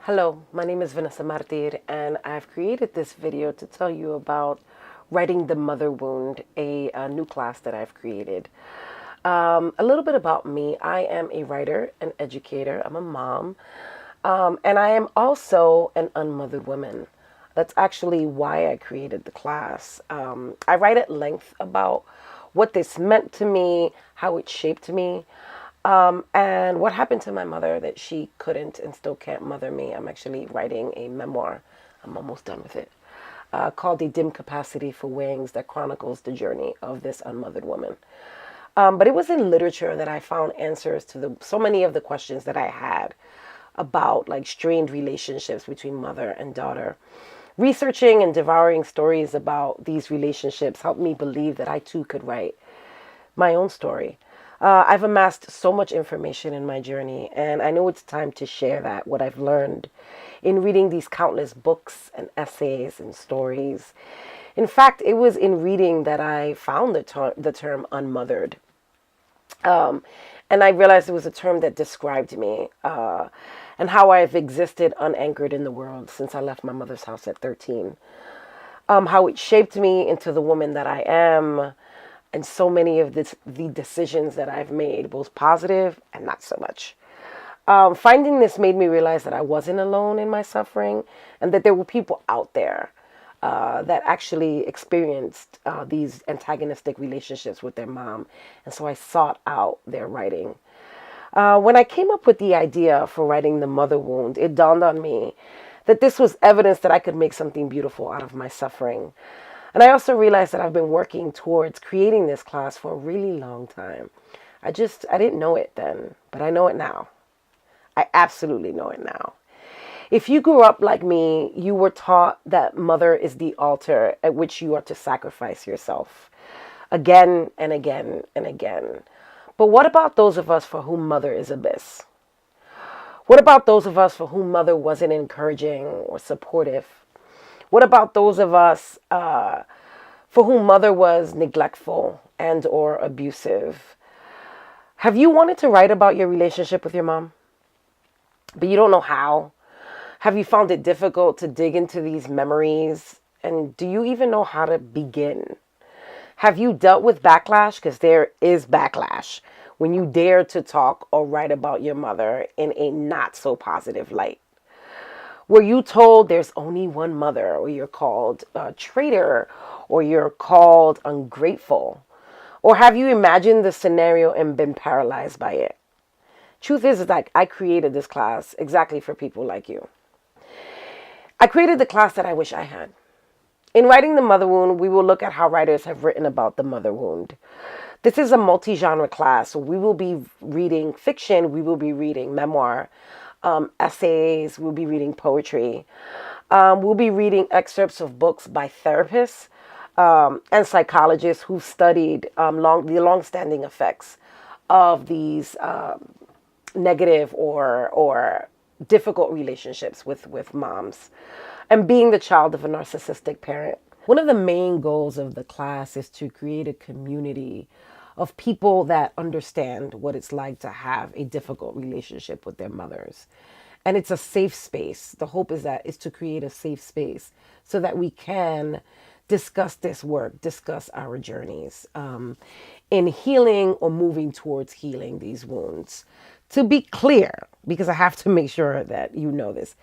Hello, my name is Vanessa Ma, and I've created this video to tell you about writing the mother wound, a new class that I've created. A little bit about me. I am a writer, an educator. I'm a mom, and I am also an unmothered woman. That's actually why I created the class. I write at length about what this meant to me, how it shaped me, and what happened to my mother that she couldn't and still can't mother me. I'm actually writing a memoir. I'm almost done with it. Called A Dim Capacity for Wings, that chronicles the journey of this unmothered woman. But it was in literature that I found answers to so many of the questions that I had about like strained relationships between mother and daughter. Researching and devouring stories about these relationships helped me believe that I too could write my own story. I've amassed so much information in my journey, and I know it's time to share that, what I've learned in reading these countless books and essays and stories. In fact, it was in reading that I found the term unmothered. And I realized it was a term that described me and how I've existed unanchored in the world since I left my mother's house at 13. How it shaped me into the woman that I am, and so many of the decisions that I've made, both positive and not so much. Finding this made me realize that I wasn't alone in my suffering and that there were people out there that actually experienced these antagonistic relationships with their mom. And so I sought out their writing. When I came up with the idea for writing The Mother Wound, it dawned on me that this was evidence that I could make something beautiful out of my suffering. And I also realized that I've been working towards creating this class for a really long time. I didn't know it then, but I know it now. I absolutely know it now. If you grew up like me, you were taught that mother is the altar at which you are to sacrifice yourself again and again and again. But what about those of us for whom mother is abyss? What about those of us for whom mother wasn't encouraging or supportive? What about those of us for whom mother was neglectful and or abusive? Have you wanted to write about your relationship with your mom, but you don't know how? Have you found it difficult to dig into these memories? And do you even know how to begin? Have you dealt with backlash? Because there is backlash when you dare to talk or write about your mother in a not so positive light. Were you told there's only one mother, or you're called a traitor, or you're called ungrateful? Or have you imagined the scenario and been paralyzed by it? Truth is that I created this class exactly for people like you. I created the class that I wish I had. In writing The Mother Wound, we will look at how writers have written about the mother wound. This is a multi-genre class, so we will be reading fiction, we will be reading memoir, essays, we'll be reading poetry. We'll be reading excerpts of books by therapists and psychologists who studied the long-standing effects of these negative or difficult relationships with moms and being the child of a narcissistic parent. One of the main goals of the class is to create a community of people that understand what it's like to have a difficult relationship with their mothers. And it's a safe space. The hope is to create a safe space so that we can discuss this work, discuss our journeys in healing or moving towards healing these wounds. To be clear, because I have to make sure that you know this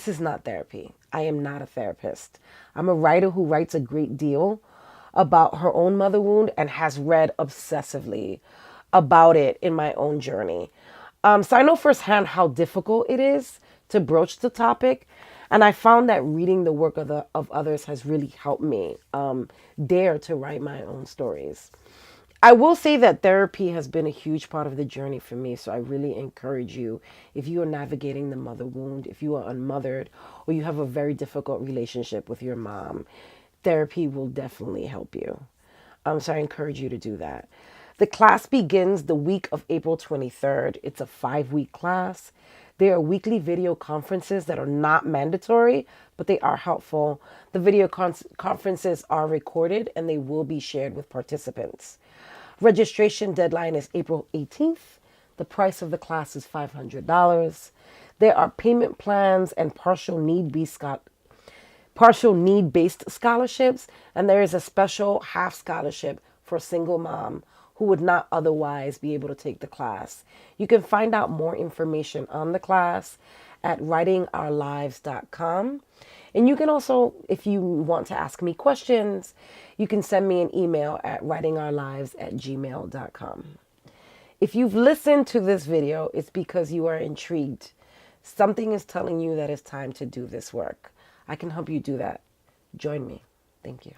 is not therapy. I am not a therapist. I'm a writer who writes a great deal about her own mother wound and has read obsessively about it in my own journey. So I know firsthand how difficult it is to broach the topic. And I found that reading the work of others has really helped me dare to write my own stories. I will say that therapy has been a huge part of the journey for me. So I really encourage you, if you are navigating the mother wound, if you are unmothered, or you have a very difficult relationship with your mom, therapy will definitely help you. So I encourage you to do that. The class begins the week of April 23rd. It's a 5-week class. There are weekly video conferences that are not mandatory, but they are helpful. The video conferences are recorded and they will be shared with participants. Registration deadline is April 18th. The price of the class is $500. There are payment plans and partial need-based scholarships, and there is a special half scholarship for a single mom who would not otherwise be able to take the class. You can find out more information on the class at writingourlives.com. And you can also, if you want to ask me questions, you can send me an email at writingourlives@gmail.com. If you've listened to this video, it's because you are intrigued. Something is telling you that it's time to do this work. I can help you do that. Join me. Thank you.